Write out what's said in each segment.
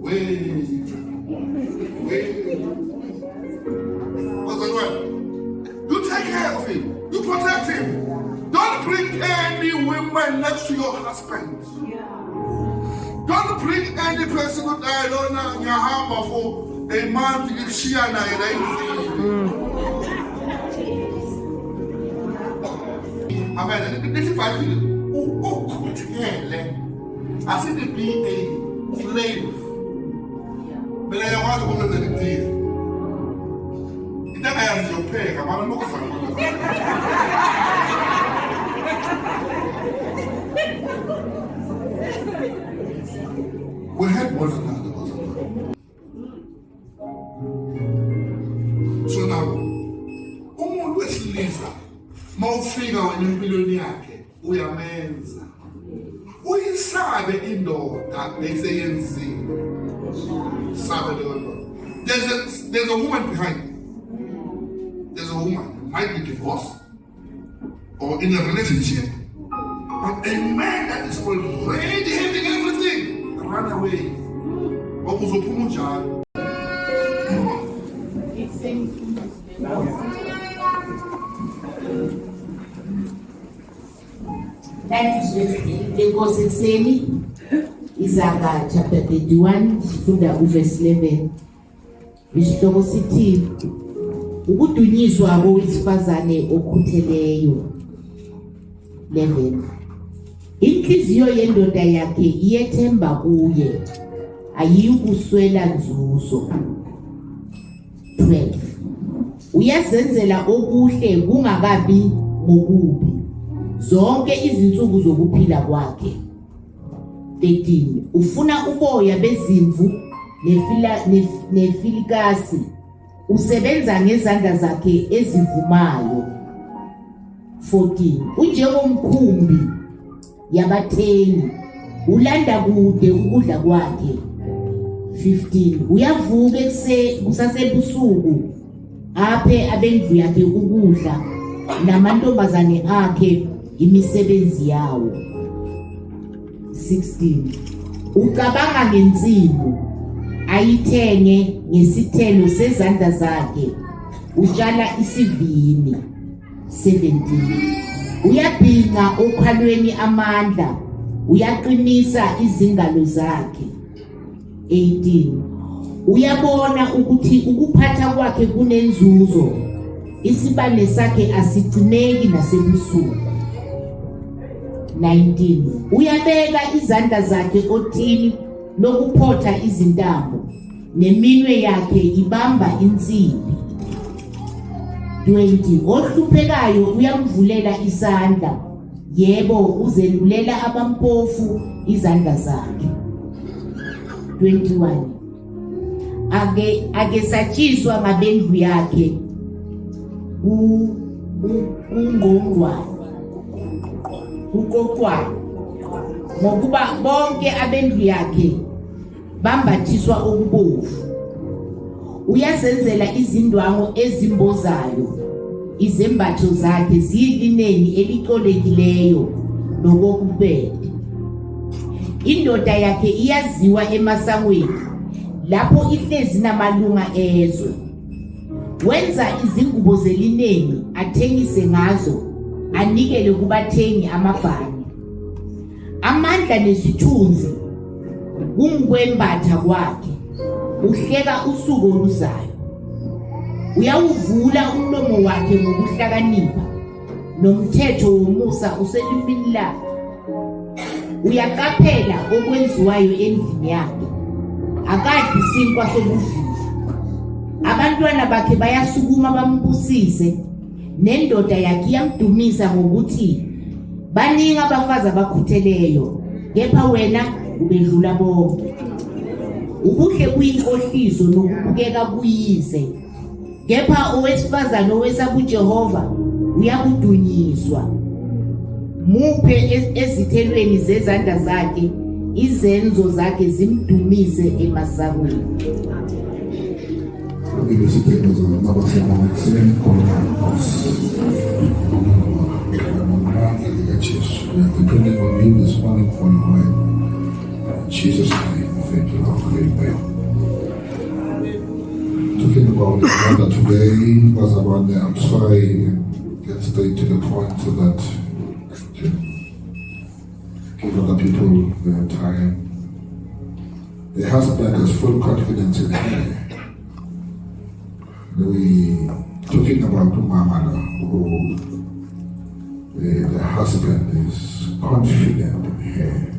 What's the word? You take care of him. You protect him. Don't bring any woman next to your husband. Don't bring any person who died on your harbor for a man to give Shiana. Amen. This is why who could tell? I see to be a slave. But I want to go to the day. It doesn't have your pay. I want to look for it. We had more than that. So now, umuntu wesilisa mawufika wena empilweni yakhe uyamenza. Uyisabe indoda eseyenzile. Sabe leyo ndoda. There's a woman behind. There's a woman might be divorced or in a relationship, but a man that is already having everything. Run away. Okuzophuma njalo. Lenkosi ekuseni Izaga chapter 31 sifunda uverse 11. Isihloko sithi ukudunyiswa kowesifazane okhutheleyo. 11. Inhliziyo yendoda yakhe iyethemba kuye, ayiyukuswela nzuzo. 12. Uyazenzela okuhle kungakabi ngokubi zonke izinsuku zokuphila kwakhe. 13. Ufuna uboya bezimvu nefilikasi, usebenza ngezandla zakhe ezivumayo. 14. Unjengomkhumbi yabathengi, ulanda kude ukudla kwakhe. 15. Uyavuka kusasebusuku aphe abendlu yakhe ukudla namantombazane akhe imisebenzi yawo. 16. Ucabanga ngensimu ayithenge ngesithelo sezandla zakhe, utshala isivini. 17. Uyabhinqa okhalweni amandla, uyaqinisa izingalo zakhe. 18. Uyabona ukuthi ukuphatha kwakhe kunenzuzo, isibane sakhe asigcineki nasebusuku. 19. Uyabeka izandla zakhe othini lokuphotha izintambo, neminwe yakhe ibamba insimbi. 20. Ohluphekayo uyamvulela isandla, yebo uzelulela abampofu izandla zakhe. 21. Ake satshiswa ngabendlu yakhe uqoqwayo, ngokuba bonke abendlu yakhe bambathiswa okubovu. Uyazenzela izindwangu ezimbozayo, izembatho zakhe ziyilineni elicolekileyo lokokubede. Indoda yakhe iyaziwa emasangweni, lapho ihlezi namalunga ezwe. Wenza izingubo zelineni athengise ngazo, anikele kubathengi amabhani. Amandla nesithunzi kungukwembatha kwakhe, uhleka usuku oluzayo. Uyawuvula umlomo wakhe ngokuhlakanipha, nomthetho womusa uselimini lakhe. Uyaqaphela okwenziwayo endlini yakhe, akadli isinkwa sobuvivi. Abantwana bakhe bayasukuma bambusise, nendoda yakhe iyamdumisa ngokuthi baningi abafazi abakhutheleyo, kepha wena ubedlula bonke. Ubuhle kuyinkohliso nokubukeka kuyize, kepha owesifazane owesaba uJehova uyakudunyiswa. Muphe ezithelweni zezandla zakhe, izenzo zakhe zimdumise emasangweni. Jesus' name. Thank you, Lord. Amen. Talking about the mother today was about the I'm sorry and get straight to the point so that give other people their time. The husband has full confidence in her. We talking about the mama who the husband is confident in her.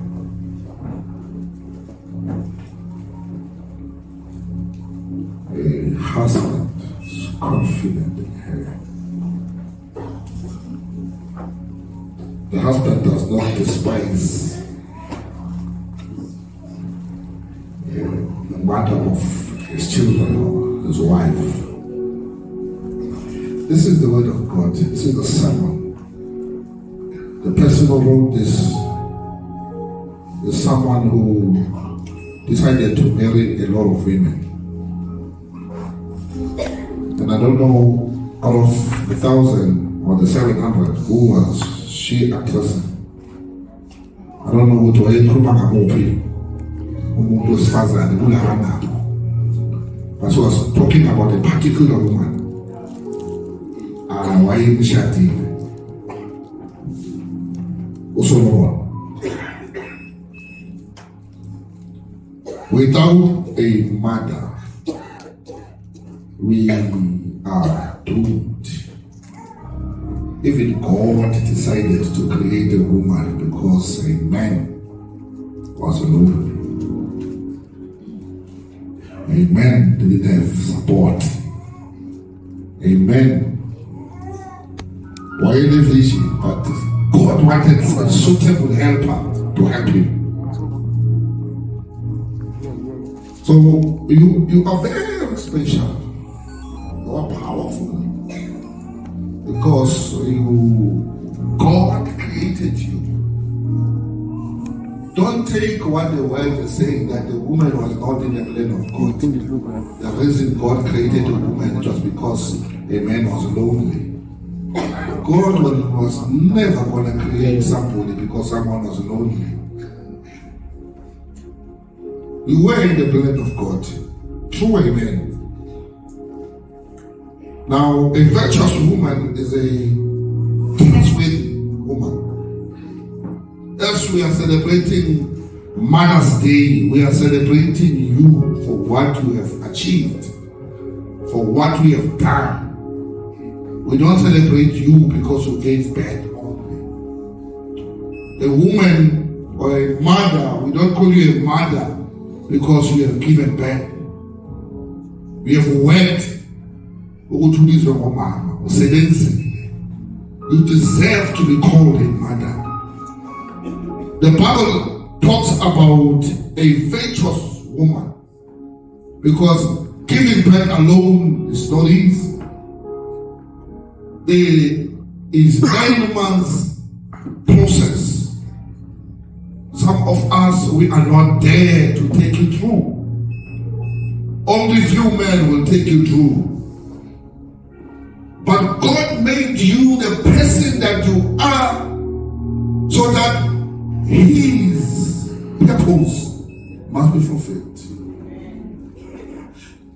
The husband is confident in her. The husband does not despise the mother of his children or his wife. This is the word of God. This is the sermon. The person who wrote this is someone who decided to marry a lot of women. And I don't know out of the 1,000 or the 700 who was she addressing. I don't know who to but she was talking about a particular woman. Without a mother, we are doomed. Even God decided to create a woman because a man was alone. A man didn't have support. A man was in a vision, but God wanted a suitable helper to help him. So you are very special. You are powerful. Because God created you. Don't take what the world is saying that the woman was not in the plan of God. The reason God created a woman just because a man was lonely. God was never going to create somebody because someone was lonely. You were in the plan of God. True, amen. Now, a virtuous woman is a trustworthy woman. As we are celebrating Mother's Day, we are celebrating you for what you have achieved, for what we have done. We don't celebrate you because you gave birth only. A woman or a mother, we don't call you a mother because you have given birth. We have worked. You deserve to be called a mother. The Bible talks about a virtuous woman because giving birth alone is not easy. There is 9 months process. Some of us, we are not there to take you through. Only few men will take you through. But God made you the person that you are so that His purpose must be fulfilled.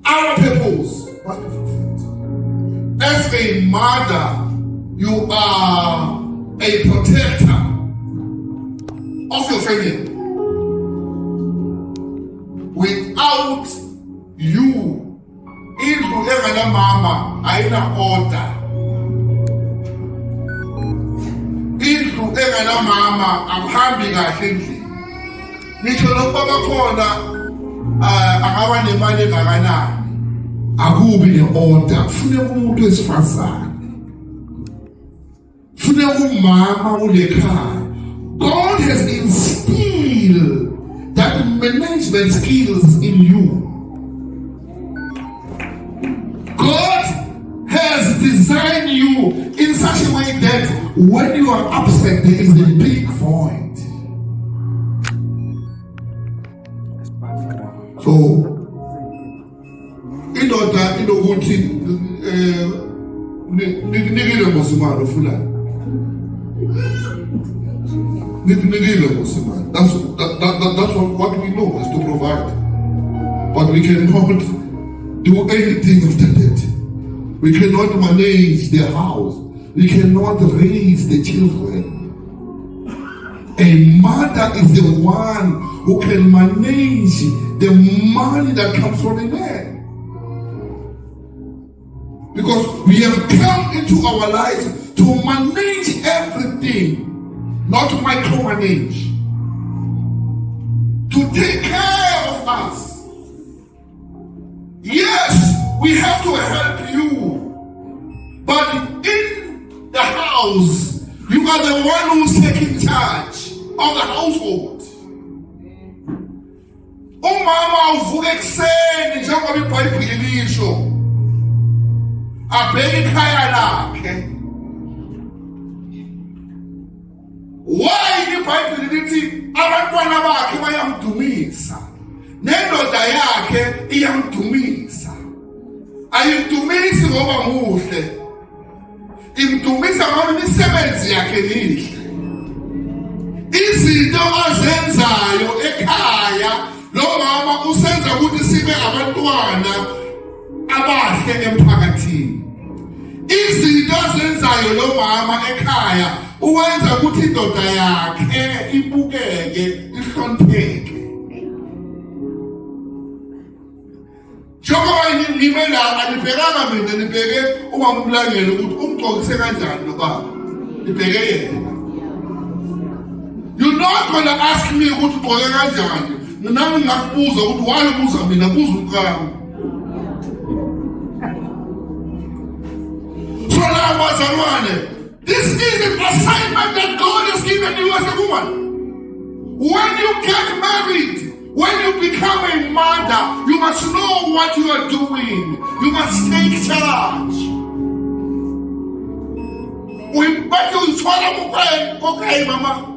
Our purpose must be fulfilled. As a mother, you are a protector of your family. Without you, indlu engana mama ayina order. Indlu engana mama akuhambi kahle endlini. Ngisho nobaba khona angaba nemali engakanani. Akubi ne-order. Kufuneka umuntu wesifazane. Kufuneka umama ulekhaya. God has instilled that management skills in you. God has designed you in such a way that when you are absent, there is a big void. So, indoda inokuthi nikile ngosimalo fulani. That's what we know is to provide. But we cannot do anything after that. We cannot manage the house. We cannot raise the children. A mother is the one who can manage the money that comes from a man. Because we have come into our lives to manage everything, not to micromanage. To take care of us. Yes, we have to help you. But in the house, you are the one who's taking charge of the household. Umama uvuka ekuseni njengoba iBhayibheli lisho. Abheke ikhaya lakhe. Why iBhayibheli lithi abantwana bakhe bayamdumisa. Nendoda yakhe iyamdumisa. Ayimdumisi ngoba muhle. Imdumisa ngoba imisebenzi yakhe mihle. Izinto azenzayo ekhaya lo mama usenza ukuthi sibe abantwana abahle emphakathini. Izinto azenzayo lo mama ekhaya uwenza ukuthi indoda yakhe ibukeke, ihlonipheke. Njengoba ngimela anibhekanga mina nibheke uma umlangele ukuthi umgcokise kanjani nobaba. Nibheke yena. You're not going to ask me ukuthi ugqoke kanjani. Nami ngingakubuza ukuthi why ubuza mina buza uqhamu. So now bazalwane, this is an assignment that God has given you as a woman. When you get married, when you become a mother, you must know what you are doing. You must take charge. But you swallow okay, mama.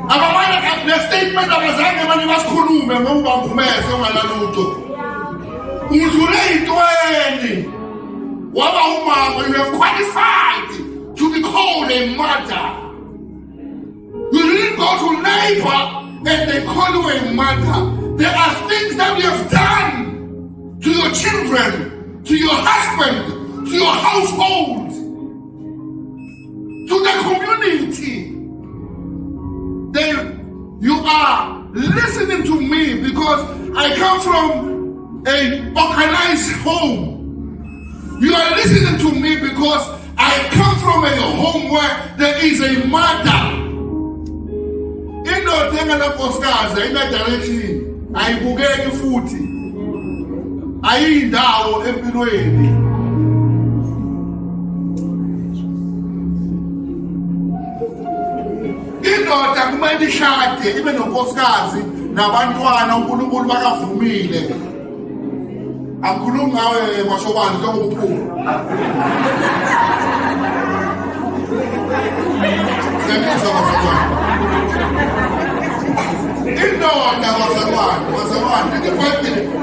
Abamana the statement abazange manje basikhulume ngoba ngumese ungalalutho. Udlule intweni. Waba umama, you have qualified to be called a mother. You didn't go to labor and they call you a mother. There are things that you have done to your children, to your husband, to your household, to the community. Then you are listening to me because I come from an organized home. You are listening to me because I come from a home where there is a mother. Indoda enganankosikazi ayinadirection, ayibukeki futhi, ayindawo empilweni. Indoda kumele ishade ibe nonkosikazi nabantwana uNkulunkulu bakavumile. Akukhulumi ngawe kwashobani njengoba uphuma.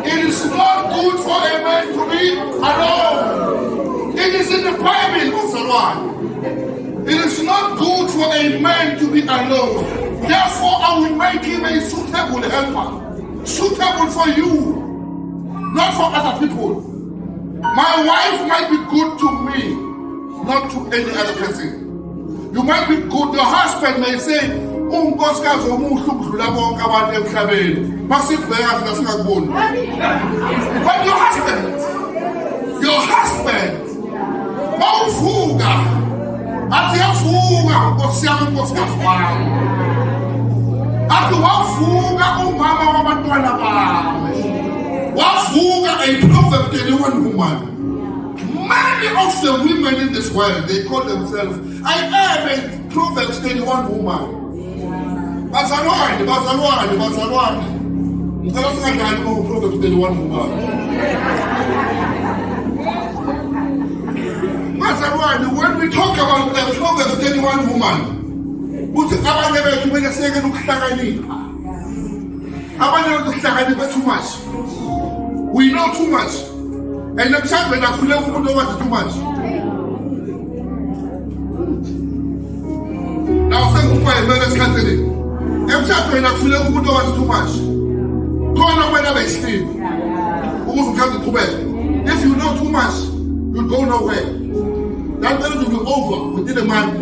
It is not good for a man to be alone. It is in the Bible. It is not good for a man to be alone. Therefore, I will make him a suitable helper. Suitable for you, not for other people. My wife might be good to me, not to any other person. You might be good. Your husband may say, unkosikazi omuhle ukudlula bonke abantu emhlabeni. Masibheka singakuboni. But your husband, mawuvuka, athi yavuka Nkosi yami unkosikazi wami. Athi wavuka umama wabantwana bami. Wavuka a Proverbs 31 woman. Many of the women in this world, they call themselves, I am a Proverbs 31 woman. Bazalwane. Ngicela singadlali Proverbs 31 woman. Bazalwane, when we talk about the Proverbs 31 woman, kuthi abanye bethu beke seke ukuhlakanipha. Abanye ukuhlakanipha too much. We know too much. And I'm saying when I feel too much. Now say kufa marriage counseling. Emshado inakufuneka umuntu owazi too much. Khona wena besiphi. Ukuze ukhambe uqhubeke. If you know too much, you'll go nowhere. That marriage will be over within a month.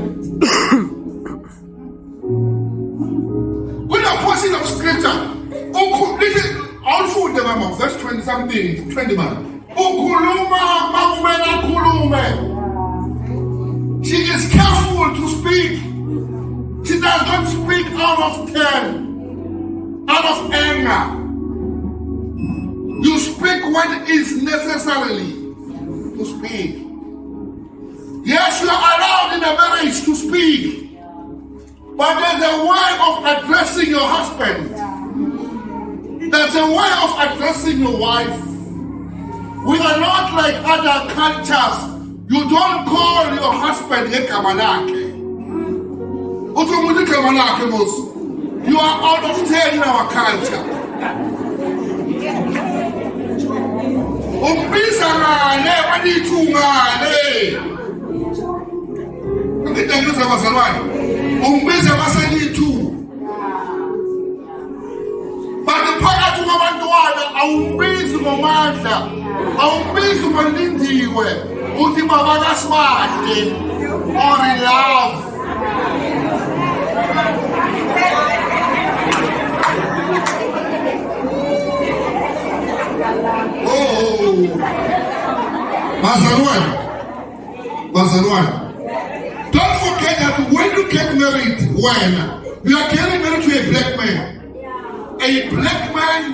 With a portion of scripture, all food the mama, verse 20 something, 20 man. She is careful to speak. She does not speak out of turn, out of anger. You speak what is necessarily to speak. Yes, you are allowed in a marriage to speak, but there's a way of addressing your husband. There's a way of addressing your wife. We are not like other cultures. You don't call your husband Ekamanake. You are out of turn in our culture. But the part of awumbizi ngomandla, awumbizi ngolindiwe, uthi baba kaSibahle or in love. Oh, Bazalwane. Don't forget that when you get married, you are getting married to a black man. A black man,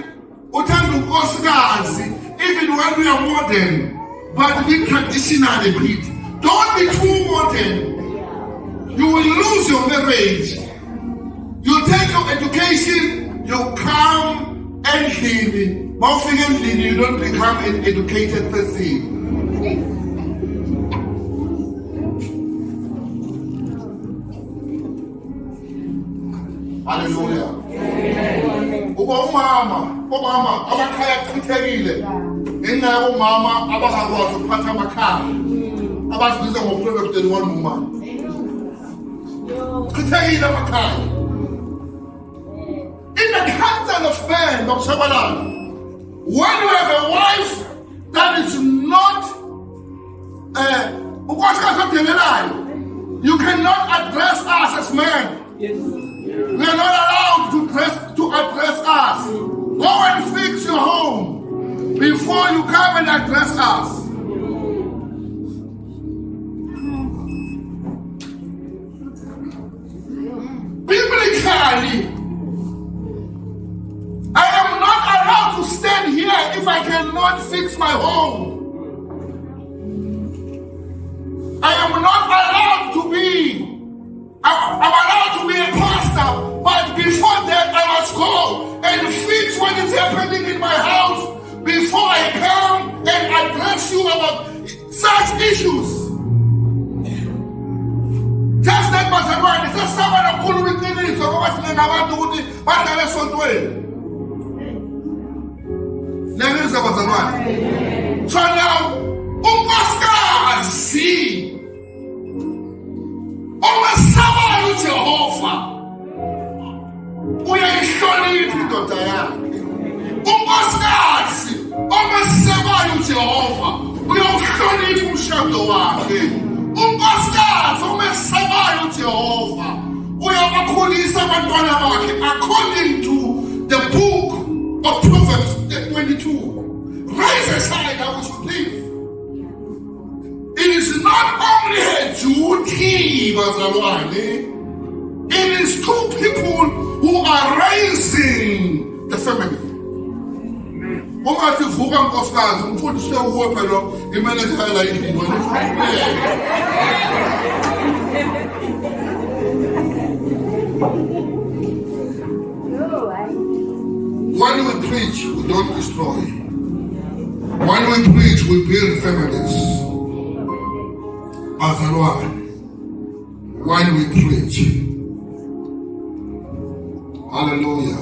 even when we are modern, but be traditional a bit. Don't be too modern. You will lose your marriage. You take your education, you come and live. You don't become an educated person. Hallelujah. Umama abakhaya chithekile ngenxa yabomama abangakwazi ukuphatha amakhaya abazibiza ngokulobe 31 woman. Chithekile amakhaya. In the council of men, when you have a wife that is not you cannot address us as men. We are not allowed to address us. Go and fix your home before you come and address us. Biblically, I am not allowed to stand here if I cannot fix my home. I am not allowed to be. I'm allowed to be a pastor, but before that I must go and fix what is happening in my house before I come and address you about such issues. Just that Bazalwane, is that someone who could be thinking so much than I want to do, but I also do it. So now, see. Omasaba uJehova uyayihlonipha indoda yakhe. Unkosikazi omasaba uJehova uyawuhlonipha umshado wakhe. Unkosikazi omasaba uJehova uyabakhulisa abantwana bakhe according to the book of Proverbs 22. Raise a child that we should live. It is not only her duty, Bazalwane. It is two people who are raising the family. Ungathi vuka nkosikazi umfundise uwe phela imanager la indini. When we preach, we don't destroy. When we preach, we build families. Bazalwane, when we preach, hallelujah.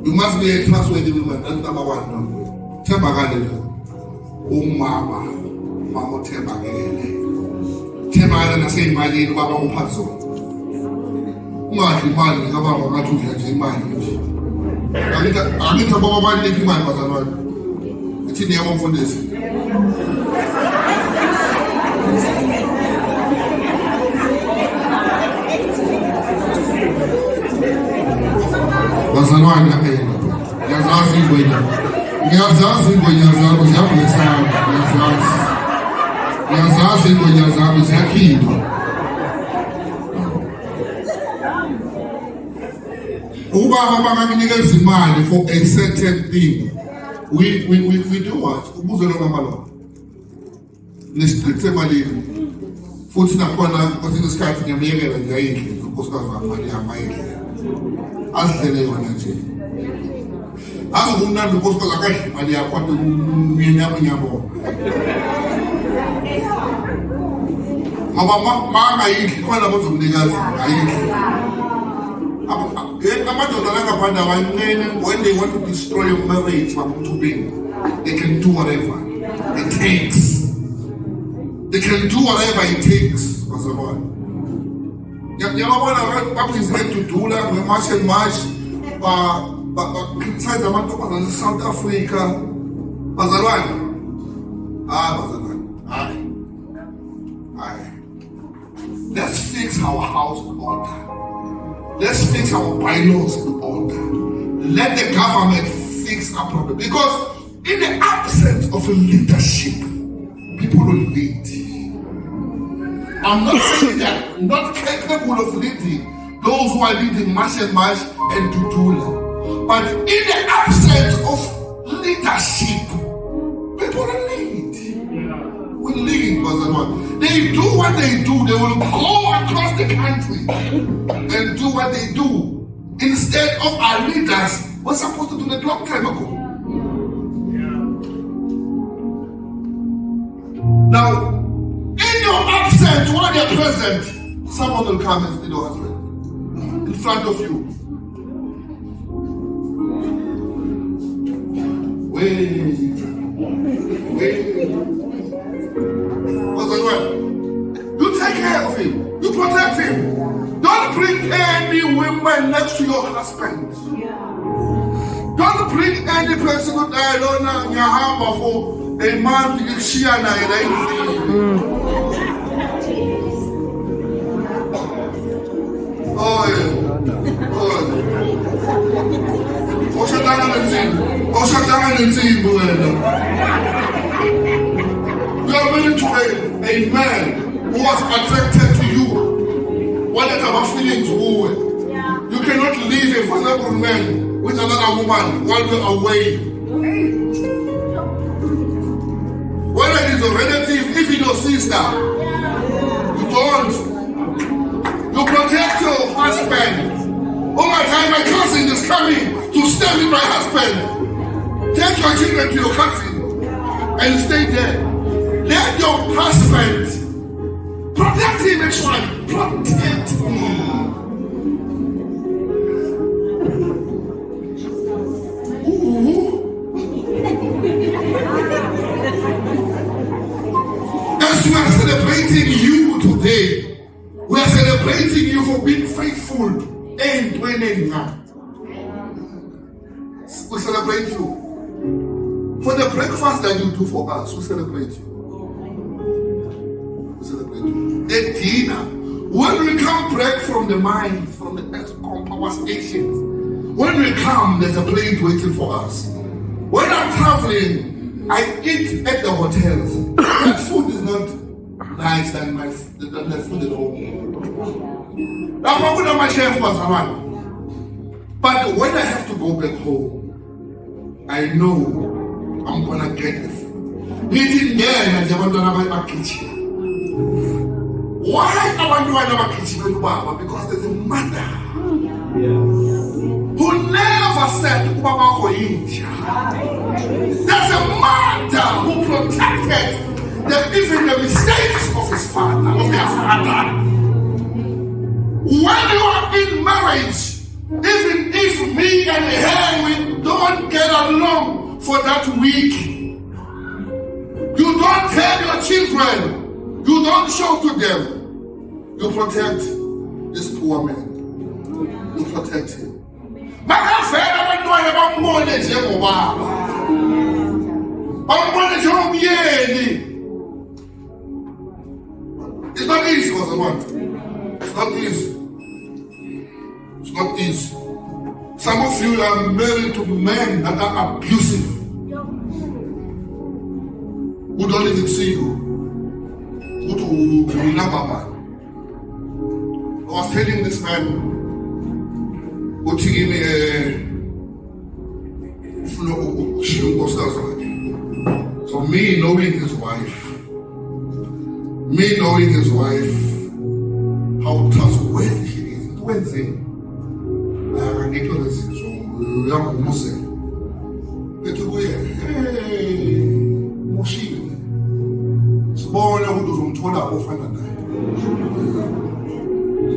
You must be a trustworthy woman. That's number one. Tembagale, mama, Tembagale. themana nasey'malini ubaba uphathe zona. Ungadli imali kababa ngathi udla nje imali nje. Angithi ababa banikha imali bazalwane. Ithini yabo mfundisi? Bazalwane phela. Ngiyazazi ingwenya. Ngiyazazi ingwenya zabo ziyabuyisana. Ngiyazazi ingwenya zabo ziyakhipha. Ubaba banganikeza imali for a certain thing. We do what? Ubuze lo mama lo. Nesiqithe emalini. Futhi nakhona kwesinye isikhathi ngiyamyekela ngiyayidla unkosikazi wami imali yami ayidle. Azidlele yona nje. Azokumnandi unkosikazi akadla imali yakho kodwa umyenyama nyabo. Ngoba mangayidli khona bazomnikazi ayidli. When they want to destroy your marriage, they can do whatever it takes. They can do whatever it takes. Is meant to do that. We march and march, but criticize the man in South Africa. Let's fix our house in order. Let's fix our bylaws in order. Let the government fix our problem. Because in the absence of a leadership, people will lead. I'm not saying that not capable of leading those who are leading march and march and Tutula. But in the absence of leadership, people will lead. Will lead, they do what they do. They will go across the country and do what they do. Instead of our leaders were supposed to do that long time ago. Now, in your absence, while you're present, someone will come and steal your husband in front of you. Wait. You take care of him. You protect him. Don't bring any women next to your husband. Don't bring any person who died on your harbor for a man to share You are married to a man who was attracted to you. What is our feelings? You cannot leave a vulnerable man with another woman while you're away. Whether it is a relative, if it's your sister, you don't. You protect your husband. Oh my God, my cousin is coming to stay with my husband. Take your children to your cousin and stay there. Let your husband protect him, actually. Protect him. As we are celebrating you today, we are celebrating you for being faithful and winning. We celebrate you. For the breakfast that you do for us, we celebrate you. The dinner. When we come back from the mine, from the Eskom power stations, when we come, there's a plane waiting for us. When I'm traveling, I eat at the hotels. My food is not nice than the food at home. My chef was around. But when I have to go back home, I know I'm gonna get it. Eating there, and the kitchen. Why our kitchen? Because there's a mother who never said Baba for India. There's a mother who protected even the mistakes of his father, of their father. When you are in marriage, even if me and her we don't get along for that week, you don't tell your children. You don't show to them. You protect this poor man. You protect him. Makafela abantwana bambone njengobaba. Bambone njengomyeni. It's not easy, Kozaman. It's not easy. It's not easy. Some of you are married to men that are abusive, who don't even see you. I was telling this man, so me knowing his wife, how trustworthy he is. Wednesday, I get to this. So young Muslim, it's a way. Hey, Moshi. Sibona ukuthi uzomthola ofana naye.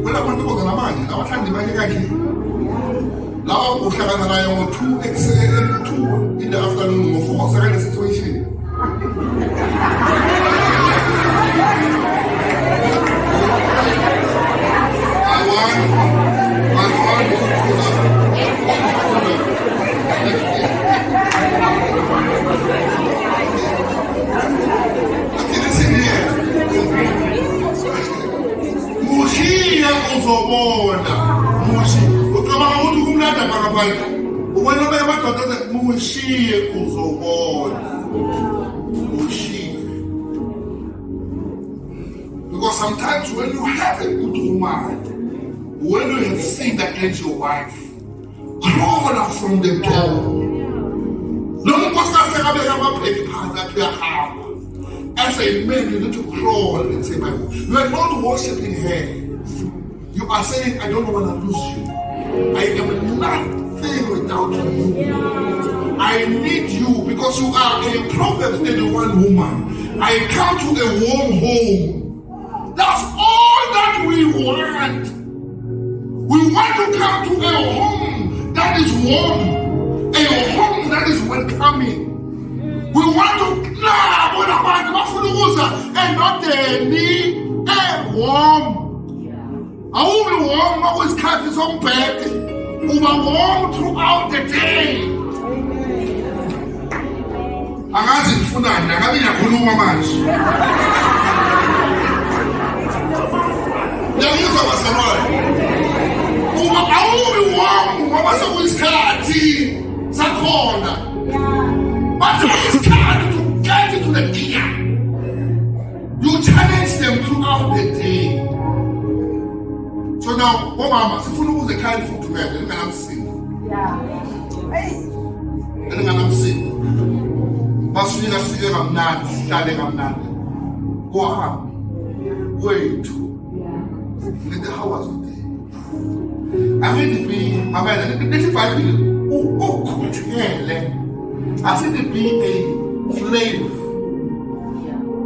Wena abantu bozalamanje abathanda imali kanje. Lawa uhlangana naye ngo2 in the afternoon ngo4 second situation. I want Mushiya uzobona. Mushi. Ucabanga ukuthi kumnandi ngaphandle. Ukwena bayamadoda mushiye uzobona. Mushiye. Because sometimes when you have a good woman, when you have seen that as your wife, crawl out from the door. No one goes to say, as a man, you need to crawl and say, you are not worshiping her. You are saying, I don't want to lose you. I am nothing without you. I need you because you are a Proverbs 31 woman. I come to a warm home. That's all that we want. We want to come to a home that is warm, a home that is welcoming. We want to and not any warm. I will be warm always cut his own bed. We are warm throughout the day. Angazi ngifuna ngabe ngiyakhuluma manje. Yangizwa basalwane. Uma awubi warm ngoba sekuyisikhathi sakhona. But it's time to get into the gear. You challenge them throughout the day. So now, Mama, if you know the kind of food to make, then I'm sick. Then I'm sick. But you have to get I'm not, standing I'm not. Go on. Wait. In the hours of the day. I mean to be, I mean, this is 5 minutes. Oh, good hell. I said to be a slave.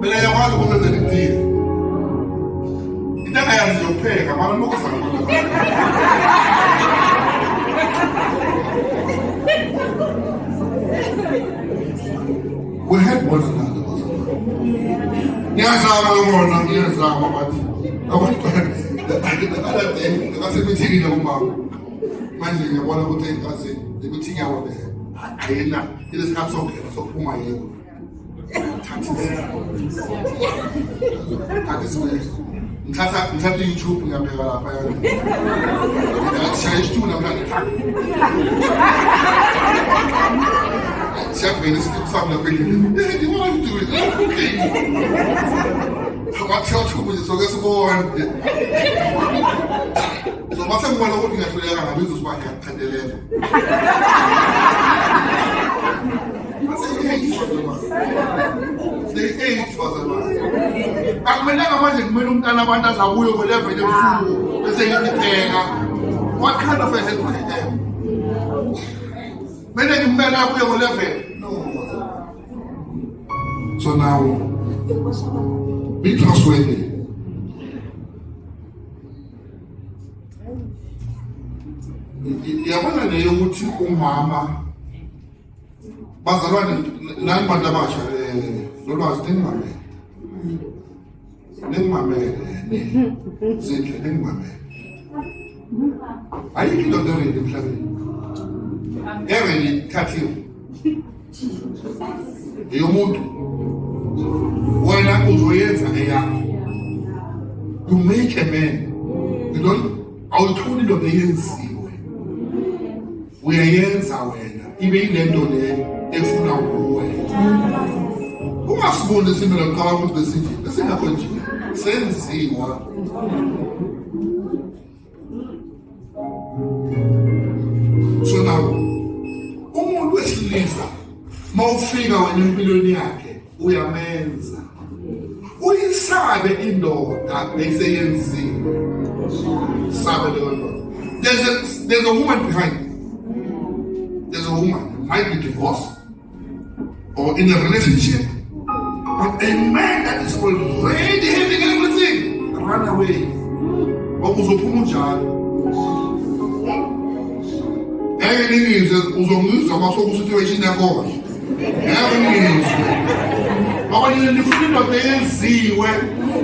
But I want to go to the day. Then I have your pay. I want to know something. We had one another. Yes, I want. Yes, I want. I want to have the other thing. I said, we take it over. Mind you, I want to take it. I said, the meeting out there. I just got so good. So, who am I? Ngithatha YouTube ngiyabheka lapha yana. Ngiyashaya isitulu lapha ngithaka. Siyavela isiqephu sami lapha endlini. Hey, what are you doing? I'm cooking. Wathi uthi soke sibone. So mase ngibona ukuthi ngiyahluleka ngabiza usibani ngiyakhandelela. Akumelanga manje kumele umntana abantu azabuye kwelevele ebusuku bese ngiyibheka. What kind of a help I am? Kumele ngimbele abuye kwelevele? No. So now, be trustworthy. Yabona leyo ukuthi umama bazalwane nani bantu abasha lolwazi ningibambe ningimamele Zinhle ningimamele ayikho indoda eredi emhlabeni eredi ithathiwe yomuntu wena uzoyenza eyakho you make a man you don't awutholi indoda eyenziwe uyayenza wena ibe yilento le efuna kuwe ungasiboni isimilo qala ukuthi besithi esingakho nje senziwa so now umuntu wesilisa mawufika wena empilweni yakhe uyamenza uyisabe indoda eseyenziwe sabe leyo ndoda there's a woman behind there's a woman might be divorced or in a relationship but a man that is already having everything run away okuzophuma njalo Ningizwe uzongizwa masoku situation yakho. Ningizwe. Abanye nifuna indoda eyenziwe,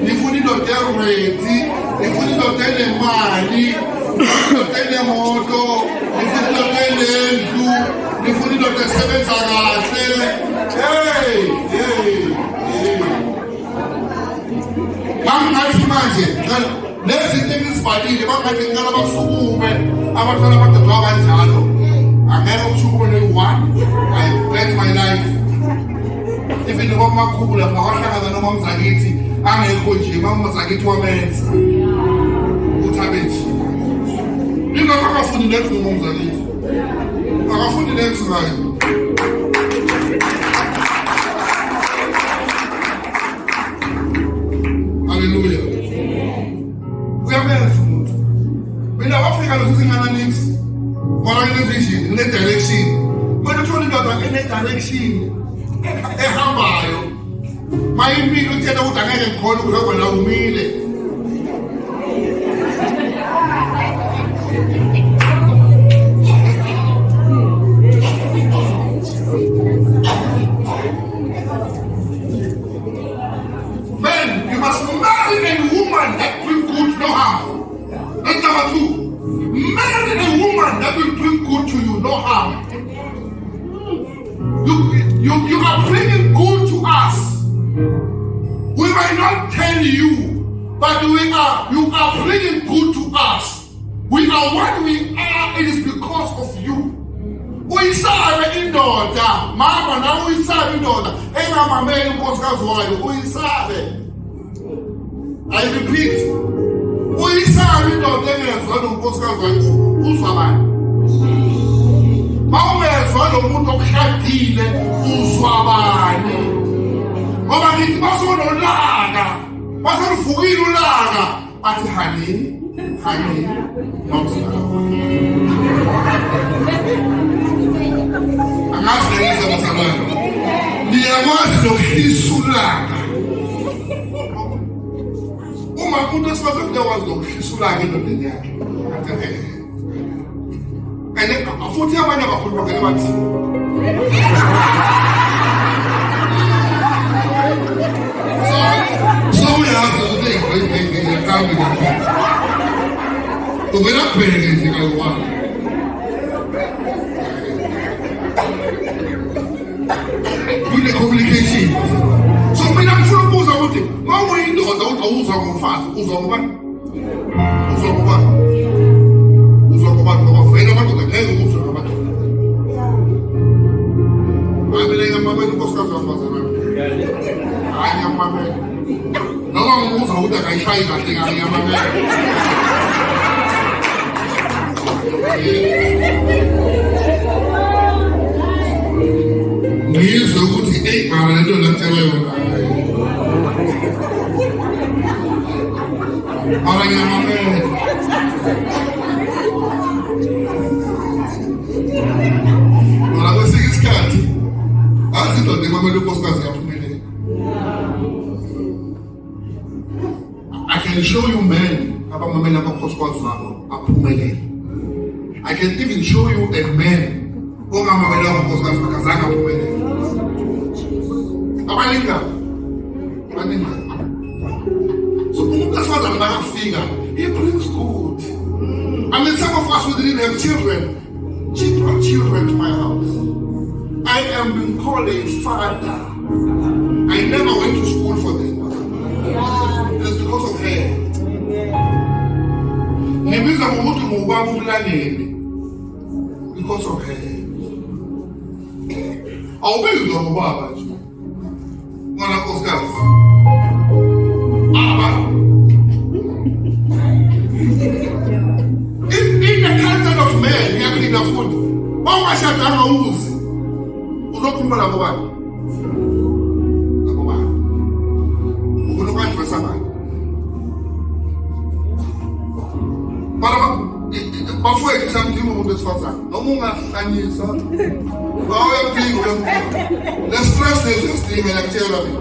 nifuna indoda eredi, nifuna indoda enemali, indoda enemoto, nifuna indoda enendlu, nifuna indoda esebenza kahle. Hey. Bangathi manje, lezi zinto ezibalile bangathi ngicela basukume abafana abadodwa kanjalo. Angeke usukume one. That's my life. Even noma makhulu lapha wahlangana noma mzakithi angekho nje mama mzakithi wamenza. Uthabe nje. Ningakafuni next noma mzakithi. Akafuni next right. Hallelujah. Uyamenza umuntu. Mina wafika losingana next. Mara ine vision, ine direction. Mara tholi indoda ine direction. Ehambayo. Mayimpilo uthena ukuthi angeke ngikhona ukuhamba la umile. Man, you must marry a woman that will good no harm. That's number 2. Marry a woman that will bring good to you, no harm. You are bringing good to us. We might not tell you, but you are bringing good to us. We are what we are, it is because of you. Uyisabe indoda, mama na uyisabe indoda, engamameli unkosikazi wayo, uyisabe. I repeat, uyisabe indoda engezwa unkosikazi wayo, uzwa bani? Mawumezwa lo muntu okushadile, uzwa bani? Ngoba ngithi basonolaka, basoluvukile ulaka, bathi honey, angazi ngize bazalwane. Niyakwazi nokuhlisa ulaka. Uma umuntu esifazane uyakwazi nokuhlisa ulaka endodeni yakhe. And futhi abanye abakhuluma ngeke bathi so uyazi ukuthi ngikambi kahle. Uvela phele nje kayiwani. Kune communication. So mina ngifuna ukubuza ukuthi mawuyindoda awuzwa ngomfazi, uzwa ngobani? Uzwa ngobani? Uzwa ngobani ngoba vele amadoda ngeke uzwe ngamadoda. Abele ngamamela unkosikazi wamfazana. Hayi ngamamela. Noma ngizwa ukuthi akayishayi kahle kanye ngamamela. Ngizwe ukuthi mara lento ngitshela yona. Mara ngiyamamela. Mara kwesinye isikhathi azindoda emamela unkosikazi yaphumelela. I can show you men abamamela abankosikazi wabo aphumelele. I can even show you a man ongamamela unkosikazi akazange aphumelele. Abaninga. besifazane bakafika, he brings good. I mean, some of us who didn't have children, she brought children to my house. I am being called a father. I never went to school for them. It is because of her. Ngibiza ngokuthi ngubaba umlaleli because of her. Awubizwa ngobaba nje. Ngwana nkosikazi. In the culture of man, ngiyaphinda futhi. Ongashadanga uzi. Uzokhuluma nabo bani? Nabo bani? Ufuna ukwadresa bani? Bafowethu samdinga umuntu wesifazane. Noma ungahlanyisa. Uyaphinga. The stress is just thing and akutshela mina.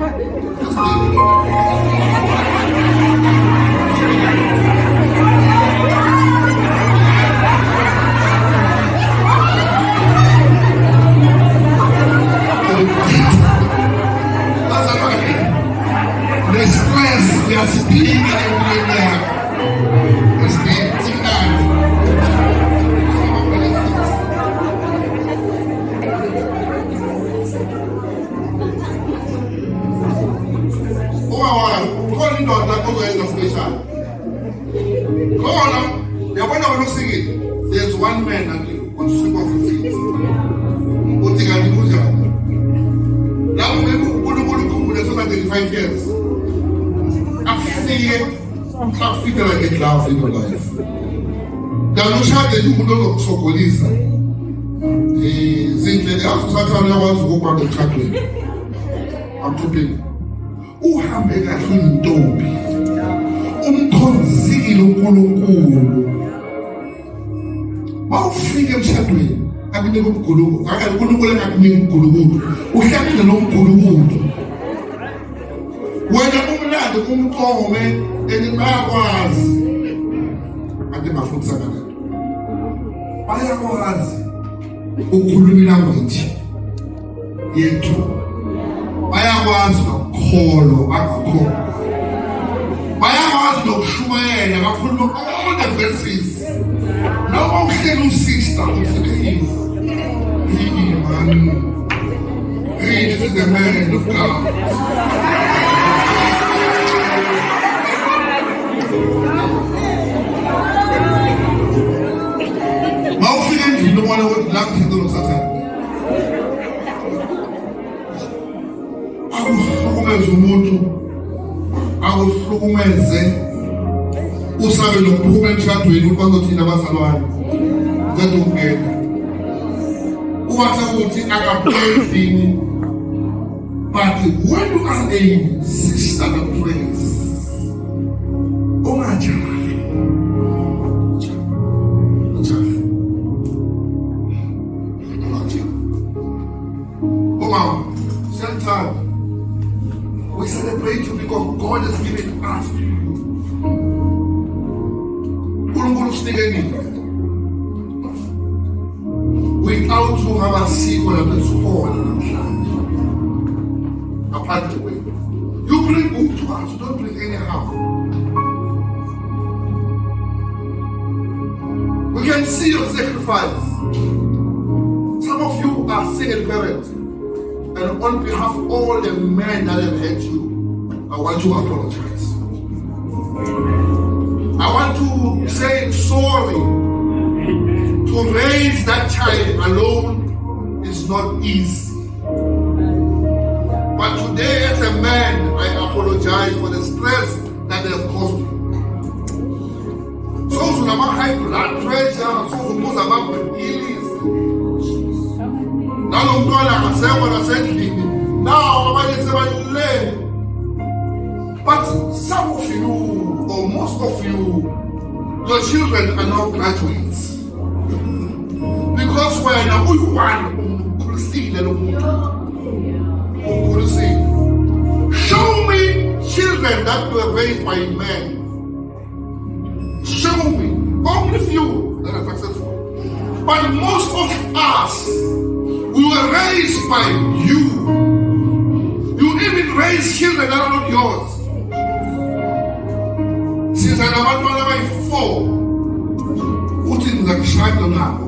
The stress we are speaking there's one man on sleep of the feet. Now we so 35 years. I feel like a love in your life. Now you have the new of Sokolisa. The house Saturday was go back to Chaplin. I'm talking. Who have made a him dope? Umkhonzile uNkulunkulu. Mawufika emshadweni akunika uNkulunkulu, uNkulunkulu akakunika uNkulunkulu. Uhlangene noNkulunkulu. Wena umlando umthome enibakwazi. Ade bafundisa kanjani? Bayakwazi ukukhuluma ilanguage yethu. Bayakwazi nokukholo akakho. Bayakwazi nokushumayela bakhuluma all the verses. Noma uhleli usister uhleli man. Hey, this is the man of God. Mawufika endlini umwana wethu la kuthindelo sathana. Akuhlukumeze umuntu. Akuhlukumeze. Usabe nokuphuma emshadweni bazothina abazalwane. Zadungena. Uwatha ukuthi akaphendini. But when you are a sister of praise, we celebrate you because God has given us to you. Without you, have a sequel and a support. Apart the way, you bring good to us, you don't bring any harm. We can see your sacrifice. Some of you are single parents, and on behalf of all the men that have hurt you, I want to apologize. I want to say sorry. To raise that child alone is not easy. But today as a man, I apologize for the stress that they have caused you. So about high blood pressure, so about healing. Now I'm going to say what I said. Now I'm going to say but some of you, or most of you, your children are now graduates. Because when one could see show me children that were raised by men. Show me. Only few that are successful. But most of us, we were raised by you. You even raise children that are not yours. Ngizana abantwana abayi-4 uthi ngizakushada nabo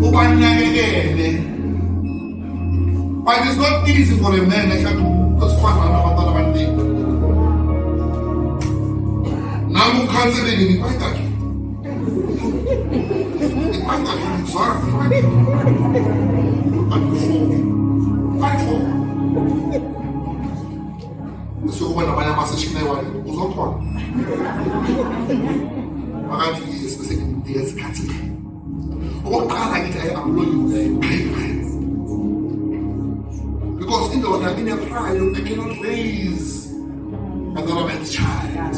ubanakekele. But it's not easy for a man esifazana nabantwana abaningi. Nami ukhanseleni ngikwayidakhe. Ngikwayidakhe ngizwara. But Usukuba nabanye amaseshinayiwayo uzokhona. Makathi especially ngesikhathi. Okokuqala ngithi I'm loyal. Because in the pride, I cannot raise another man's child.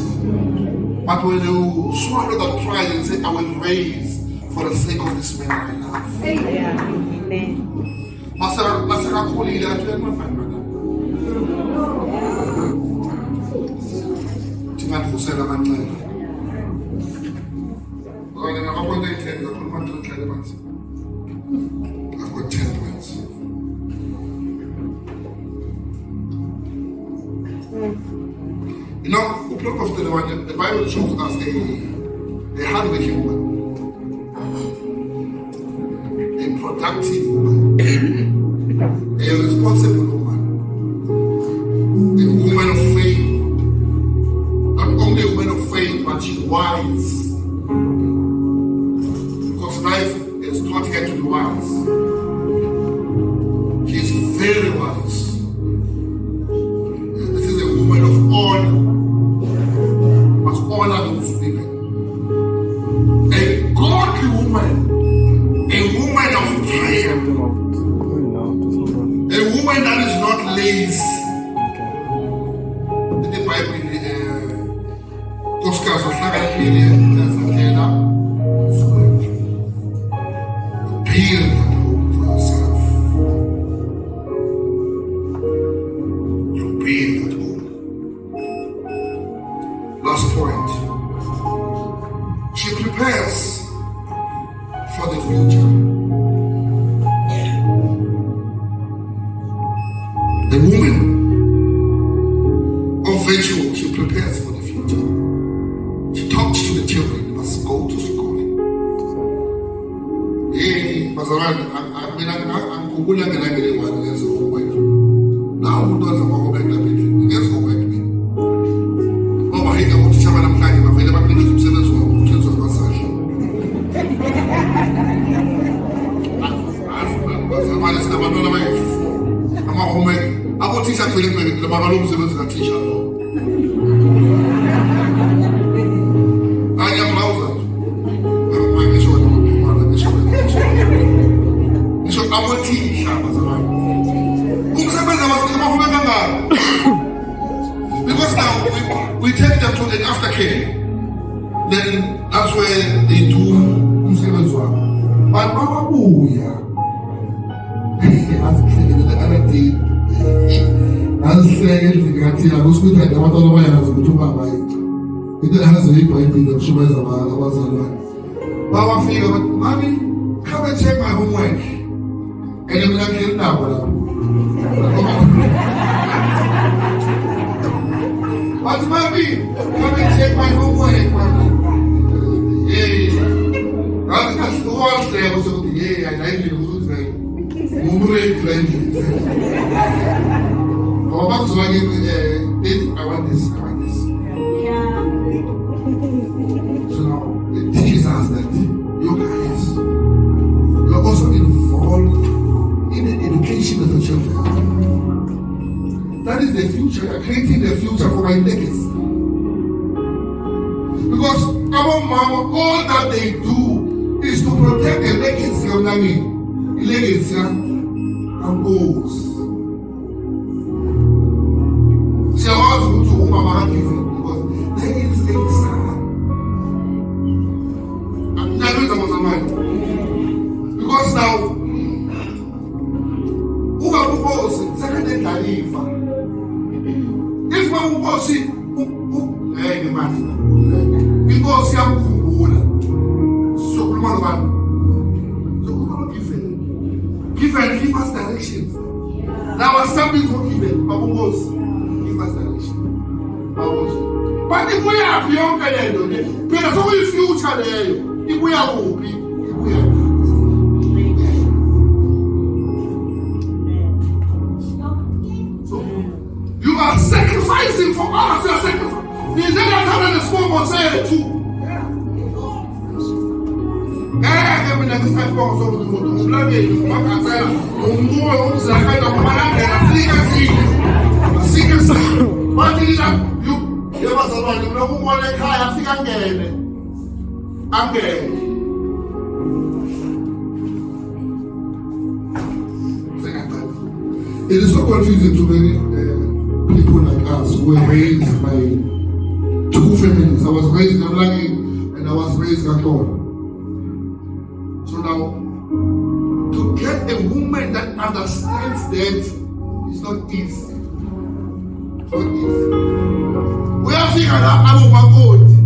But when you swallow that pride and say, I will raise for the sake of this man I love. Amen. Masakakhulile athi Tingandivusela amanceba. Kanye namaponto ayi-10 kakhuluma ngihlale phansi. I've got 10 points. You know, Proverbs 31, the Bible shows us a hardworking woman, a productive woman, a responsible woman, a woman of faith. Not only a woman of faith, but she's wise. Because life has taught her to be wise. She's very wise. This is a woman of honor. But honor those people. A godly woman. A woman of prayer. A woman that is not lazy. The Bible Oscar Sohlakakile Yazakela build that home for yourself. You build that home. Last point. She prepares for the future. The woman of virtue, she prepares for the future. She talks to the children, they must go to school. Hey, Mazaran, I'm Google and I'm going to go back. Now, who does a go back to me? Let's go back to me. Oh, I hate the water shower. I'm trying to find a place to send us to a massage. I'm a homemade. I want to teach her to live with the Magalum Zills and teacher. Because now we take them to the aftercare. Then that's where they do umsebenzi wabo. But babuya. Asihleke ngathi akusikho abantwana bayazi ukuthi ubaba into ehazi iBhayibheli kushumayeza abazalwane. Bawafika bathi, "Mommy, come and check my homework." And I'm not getting that one. But mommy, come and check my homework, mommy. Yeah. That's the one thing I was going to yeah, I like you. I want this. Yeah. So now it teaches us that you guys, you're also involved in the education of the children. That is the future. You're creating the future for my legacy. Because our mama, all that they do is to protect the legacy of Nami. Legacy and goals. She allows you to Mama because there is a son. And that is the mind. Because now, who are proposing second Tarifa? If one was it, because you have so give and give us directions. Now, some people give it, but give us direction. But ibuya phi yonke lento le? Phela sokuyi-future leyo. Ibuya kuphi? Ibuya. So, you are sacrificing for us. You are sacrificing. Is that not the small say too? Mina ngisifaka sokuthi umuntu umlangeni umakhathela umbuye umzakela kumalandela sike bathi you yabazalwane lokubona ekhaya afika angene It is so confusing to many people like us who were raised by two families. I was raised in Amlagi and I was raised in Akon. So now, to get a woman that understands that is not easy. It's not easy. We are figured out about Makoti.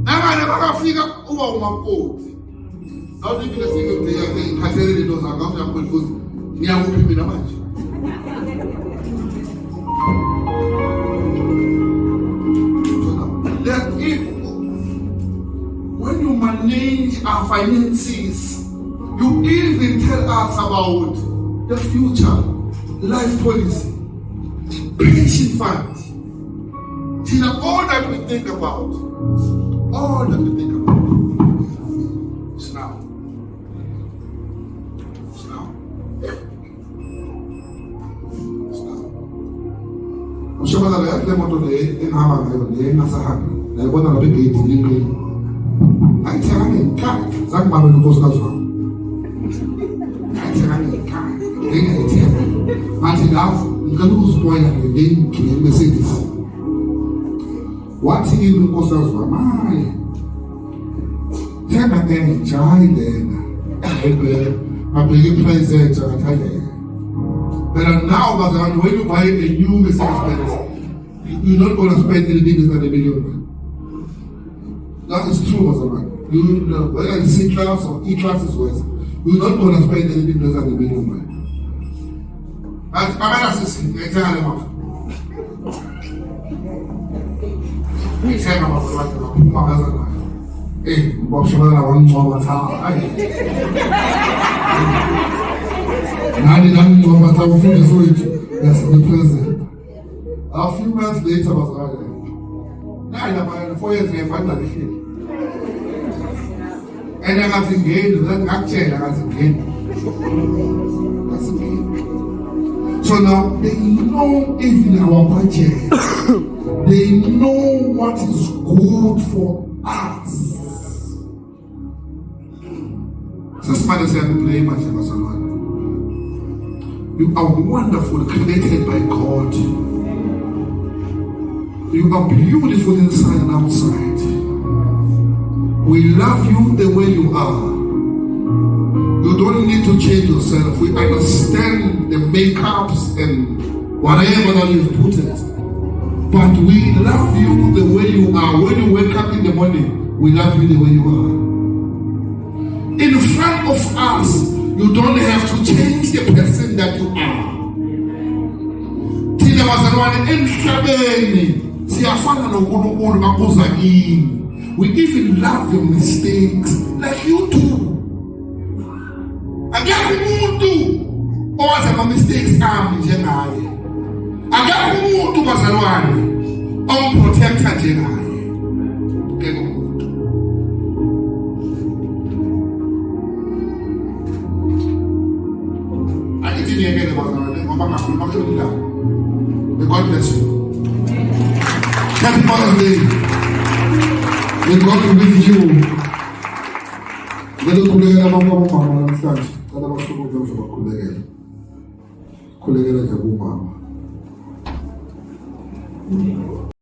Now I never figure out about Makoti. Not even a single day I think I tell you those are going to happen because you are moving in a match. So now, that if when you manage our finances, you even tell us about the future, life policy, pension fund. Till all that we think about, is now. It's now. Ushabala le atle moto le enhaba ngayo le engasahambi. La ibona ngabe gate linke. Ayithanga ekhaya, zakubabe unkosikazi wami. Manje lapho ngicela ukuzibona ngeke Mercedes. Wathi unkosikazi wami hayi. Thenga entsha hayi lena. Abheke iprice entsha ngathayela. But now when you buy a new Mercedes, you're not going to spend anything less than $1 million. That is true, Mazaman. Whether it's C-class or E-class is worse. You're not going to spend anything less than $1 million. And my sister, I tell them about. I tell them about hey, Bob Shabala, one more time. That's the president. A few months later, was right. 4 years later, I'm not here. And I got engaged, and actually, I got engaged. That's okay. So now, they know even our budget. They know what is good for us. This man is saying, play much of us. You are wonderful, created by God. You are beautiful inside and outside. We love you the way you are. You don't need to change yourself. We understand the makeups and whatever that you've put it. But we love you the way you are. When you wake up in the morning, we love you the way you are. In front of us, you don't have to change the person that you are. Tina wazalwane emhlabeni siyafana noNkulunkulu makuza kini. We even love your mistakes like you do. Akekho umuntu owazi ama-mistakes ami njengaye. Akekho umuntu bazalwane omprotector njengaye. Akekho umuntu. Akithini bazalwane ngoba ngakhuluma kulo. May God bless you. Happy Mother's Day. May God be with you. Ngeke ukhulekela mama namhlanje. Cela basuku nje uzobakhulekela. Khulekela nje kumama.